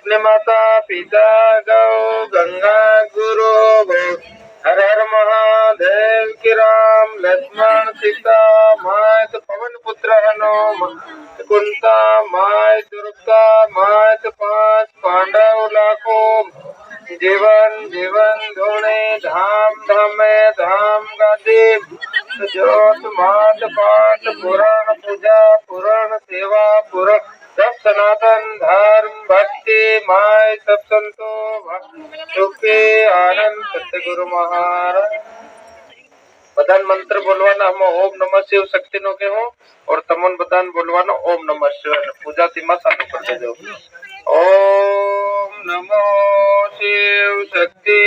अपने माता पिता गौ गंगा गुरु गौ हर हर महादेव की राम लक्ष्मण सीता माय पवन पुत्र हनुमान कुंता माय दुर्गा माय 5 पांडव लाखों जीवन जीवन धोने धाम धामे धाम गादी जोत मात पाठ पुराण पूजा पुराण सेवा पुराण सब सनातन धर्म भक्ति माय सब संतो सुखी आनंद सतगुरु महाराज बदान मंत्र बोलवाना हम ओम नमः शिव शक्ति नो के हो और तमन बदान बोलवाना ओम नमः शिव पूजा सीमा चालू कर दे ओम नमो शिव शक्ति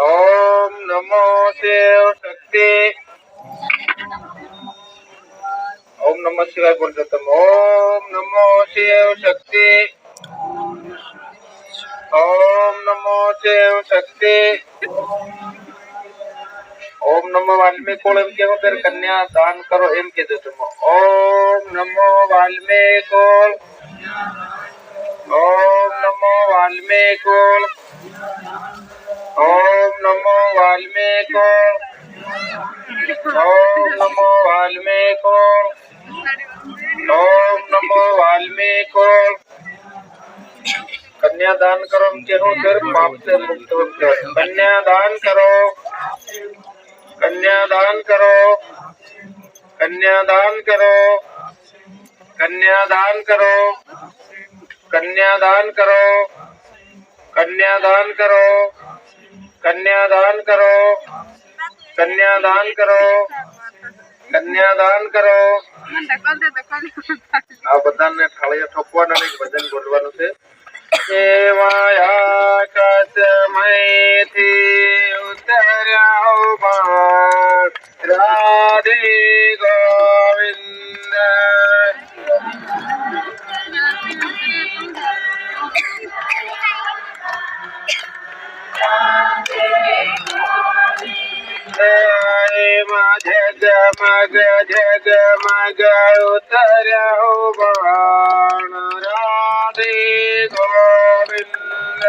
ओम नमो शिव शक्ति ओम नमः शिवाय बोल देता हूँ ओम नमो शिव शक्ति ओम नमो शिव शक्ति ओम नमो वाल्मीकि को एम के फिर कन्या दान करो एम के दे तुम ओम नमो वाल्मीकि ओम नमो वाल्मीकि ओम नमो वाल्मीकि ओम नमो वाल्मीकि ओम नमो वाल्मीकि कन्यादान करो उनके हो फिर पाप से मुक्त हो कन्यादान करो कन्यादान करो कन्यादान करो कन्यादान करो कन्यादान करो कन्यादान करो कन्यादान करो कन्यादान करो कन्यादान करो आ बधाने थाळिया ठोकवाना ने भजन बोलવાનું છે સેવાયા કસમયથી ઉતર્યા બાણ રાધે ગોવિંદ जगमग जगमग उतर्या बाण राधे गोविंद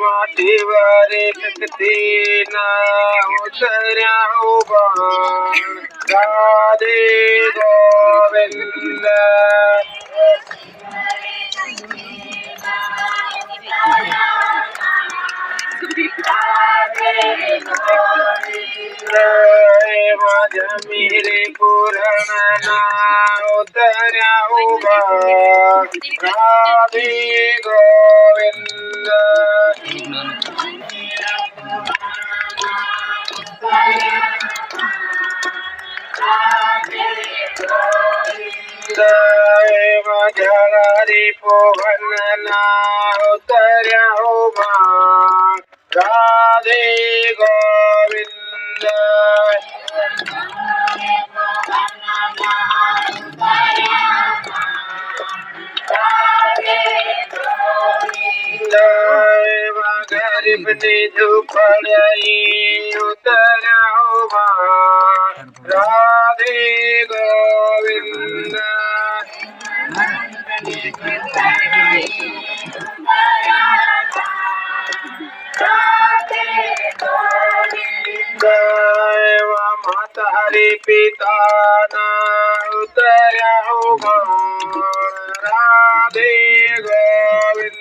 माटी वारी शक्ति न उतर्या बाण राधे गोविंद मेरे पूरण ना उतर्या बाण राधे गोविंद जलारी पवन ना उतर्या बाण राधे गोविंद गरीब ने झुपड़ई उतर्या बाण राधे गोविंद माता हरि पिता ना उतर्या बाण राधे गोविंद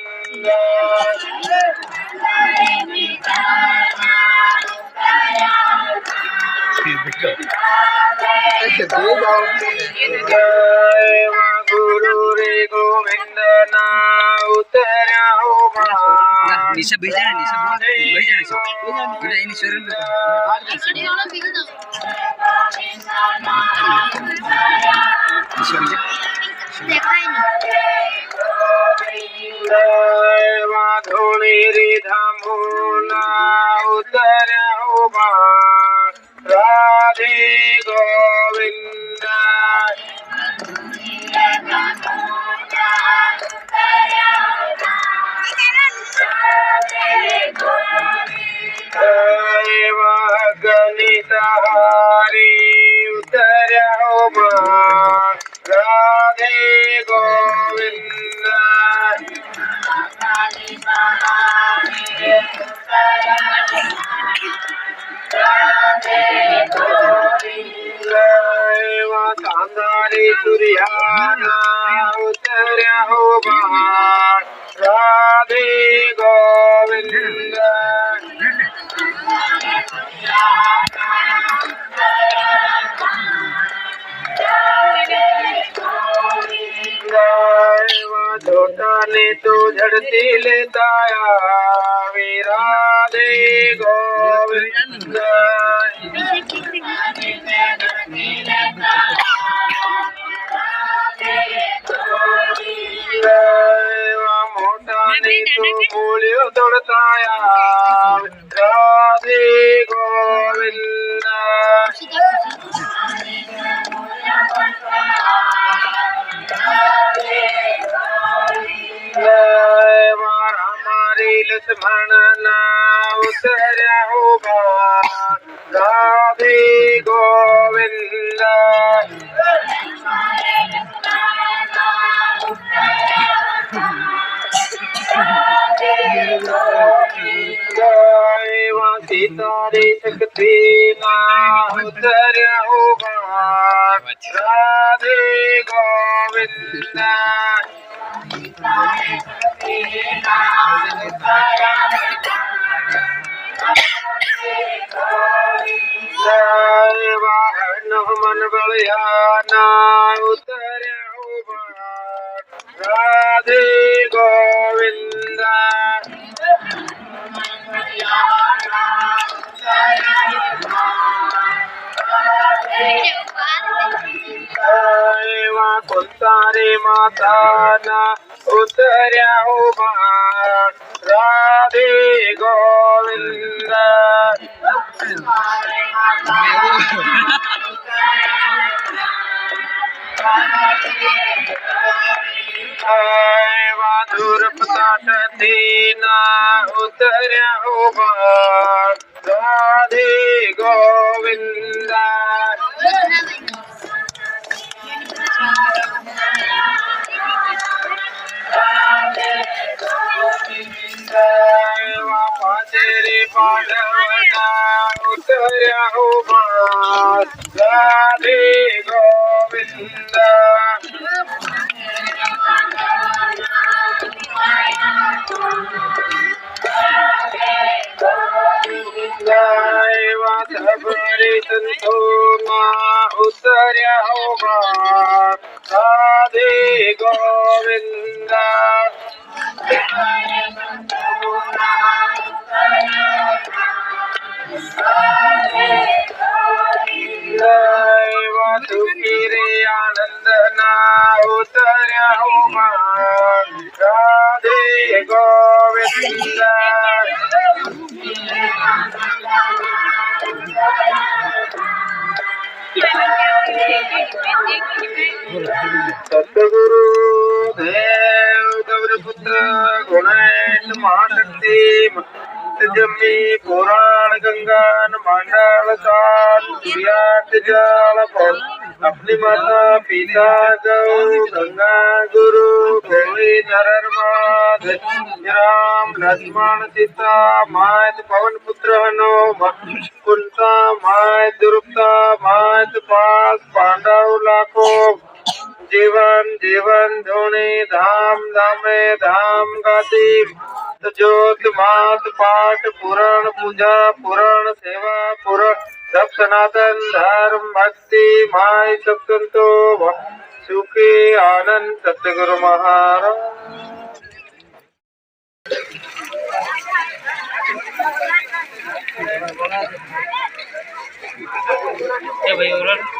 गुरु रे गोविंद ना उतर्या निशा भेज देना निशा भेज देना इन शरण धोनी रे धामुना उतर्या बाण राधे गोविंद ની સહારી ઉતર્યા હો માં રાધે ગોવિંદ ચાંદારી સૂર્યાના ઉતર્યા હો માં રાધે ગોવિંદ छोटाने तो झड़ती लेता राधे गोविंद मोटाने तो बोलियो दौड़ता राधे गोविंद मारी लक्ष्मण ना उतर्या हो राधे गोविंद सीतारी शक्ति ना उतर्या हो राधे गोविंद मन बलियाना उतर्या हो राधे गोविंद कुंतारी माता ना उतर्या हो राधे गोविंद मधुर पताटती ना उतर्या हो राधे गोविंद पाचेरी पांडवना उतर्या हो राधे गोविंद सबरी संतो उतर्या हो राधे गोविंद सुखी रे आनंद ना उतर्या हो राधे गोविंद सतगुरु देव गौरपुत्र गुणेश महाशक्ति जमी पुराण गंगान मंडल सात सूर्यात जल अपनी माता पिता गौ गंगा गुरु गोवी नरर्माद राम लक्ष्मण सीता मात पवन पुत्र हनो कुंता मात दुर्गा मात पास पांडव लाखो जीवन जीवन धोनी धाम धामे धाम गाती ज्योत मात पाठ पुराण पूजा पुराण सेवा पुराण सब सनातन धर्म भक्ति माय सब संतो सुखी आनंद सतगुरु महाराज भाई और